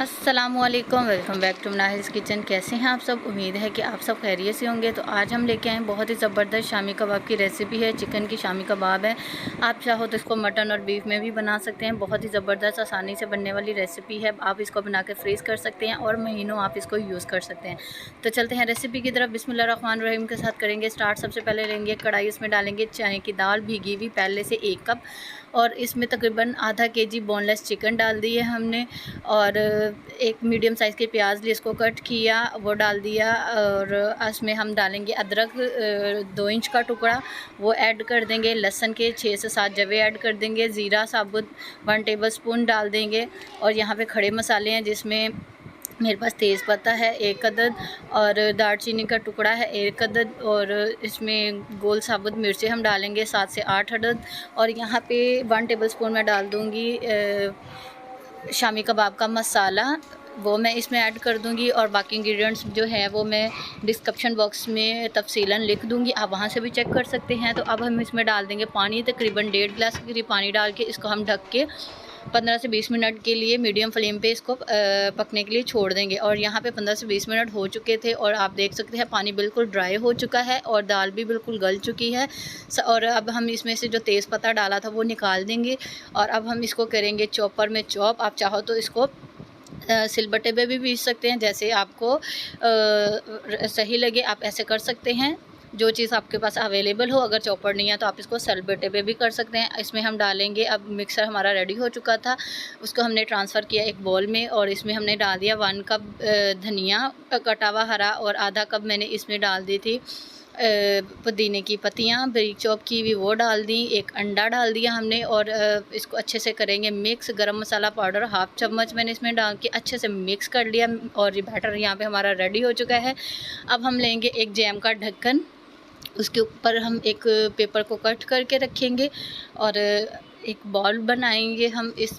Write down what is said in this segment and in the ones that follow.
अस्सलामुअलैकुम, welcome back to नाहिस kitchen. कैसे हैं आप सब? उम्मीद है कि आप सब खैरियत से होंगे। तो आज हम लेके आए हैं बहुत ही ज़बरदस्त शामी कबाब की रेसिपी है। चिकन की शामी कबाब है। आप चाहो तो इसको मटन और बीफ में भी बना सकते हैं। बहुत ही ज़बरदस्त आसानी से बनने वाली रेसिपी है। आप इसको बना के फ्रीज़ कर सकते हैं और महीनों आप इसको यूज़ कर सकते हैं। तो चलते हैं रेसिपी की तरफ। बिस्मिल्लाहिर्रहमानिर्रहीम के साथ करेंगे स्टार्ट। सबसे पहले लेंगे कढ़ाई, इसमें डालेंगे चने की दाल भीगी हुई पहले से 1 कप, और इसमें तकरीबन आधा केजी बोनलेस चिकन डाल दिए हमने, और एक मीडियम साइज़ के प्याज लिए इसको कट किया, वो डाल दिया। और इसमें हम डालेंगे अदरक 2 इंच का टुकड़ा, वो ऐड कर देंगे। लहसुन के 6 से 7 जवे ऐड कर देंगे। ज़ीरा साबुत 1 टेबलस्पून डाल देंगे। और यहाँ पे खड़े मसाले हैं जिसमें मेरे पास तेज़ पत्ता है 1 अदद, और दालचीनी का टुकड़ा है 1 अदद, और इसमें गोल साबुत मिर्चें हम डालेंगे 7 से 8 अदद। और यहाँ पे 1 टेबलस्पून मैं डाल दूँगी शामी कबाब का मसाला, वो मैं इसमें ऐड कर दूंगी। और बाकी इंग्रेडिएंट्स जो है वो मैं डिस्क्रिप्शन बॉक्स में तफसीलन लिख दूंगी, आप वहाँ से भी चेक कर सकते हैं। तो अब हम इसमें डाल देंगे पानी, तकरीबन 1.5 गिलास के करीब पानी डाल के इसको हम ढक के 15 से 20 मिनट के लिए मीडियम फ्लेम पे इसको पकने के लिए छोड़ देंगे। और यहाँ पे 15 से 20 मिनट हो चुके थे और आप देख सकते हैं पानी बिल्कुल ड्राई हो चुका है और दाल भी बिल्कुल गल चुकी है। और अब हम इसमें से जो तेज़ पत्ता डाला था वो निकाल देंगे, और अब हम इसको करेंगे चॉपर में चॉप। आप चाहो तो इसको सिलबट्टे पे भी पीस सकते हैं, जैसे आपको सही लगे आप ऐसे कर सकते हैं। जो चीज़ आपके पास अवेलेबल हो, अगर चॉपर नहीं है तो आप इसको सिलबट्टे पे भी कर सकते हैं। इसमें हम डालेंगे, अब मिक्सर हमारा रेडी हो चुका था, उसको हमने ट्रांसफ़र किया एक बॉल में, और इसमें हमने डाल दिया 1 कप धनिया कटा हुआ हरा, और आधा कप मैंने इसमें डाल दी थी पुदीने की पत्तियाँ बारीक चॉप की हुई, वो डाल दी। 1 अंडा डाल दिया हमने, और इसको अच्छे से करेंगे मिक्स। गरम मसाला पाउडर 1/2 चम्मच मैंने इसमें डाल के अच्छे से मिक्स कर लिया, और ये बैटर यहाँ पे हमारा रेडी हो चुका है। अब हम लेंगे एक जैम का ढक्कन, उसके ऊपर हम एक पेपर को कट करके रखेंगे, और एक बॉल बनाएंगे हम इस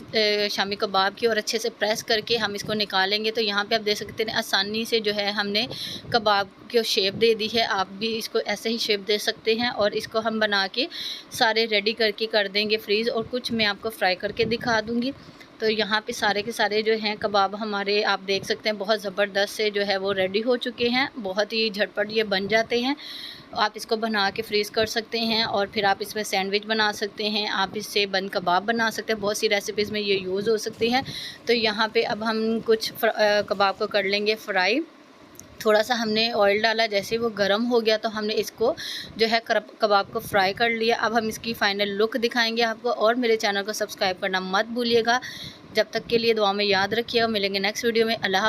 शामी कबाब की, और अच्छे से प्रेस करके हम इसको निकालेंगे। तो यहाँ पे आप देख सकते हैं आसानी से जो है हमने कबाब को शेप दे दी है। आप भी इसको ऐसे ही शेप दे सकते हैं, और इसको हम बना के सारे रेडी करके कर देंगे फ्रीज़, और कुछ मैं आपको फ्राई करके दिखा दूँगी। तो यहाँ पे सारे के सारे जो हैं कबाब हमारे आप देख सकते हैं बहुत ज़बरदस्त से जो है वो रेडी हो चुके हैं। बहुत ही झटपट ये बन जाते हैं। आप इसको बना के फ्रीज़ कर सकते हैं, और फिर आप इसमें सैंडविच बना सकते हैं, आप इससे बन कबाब बना सकते हैं। बहुत सी रेसिपीज़ में ये यूज़ हो सकती हैं। तो यहाँ पे अब हम कुछ कबाब को कर लेंगे फ्राई। थोड़ा सा हमने ऑयल डाला, जैसे वो गर्म हो गया तो हमने इसको जो है कबाब को फ्राई कर लिया। अब हम इसकी फ़ाइनल लुक दिखाएंगे आपको, और मेरे चैनल को सब्सक्राइब करना मत भूलिएगा। जब तक के लिए दुआ में याद रखिएगा। मिलेंगे नेक्स्ट वीडियो में। अल्लाह।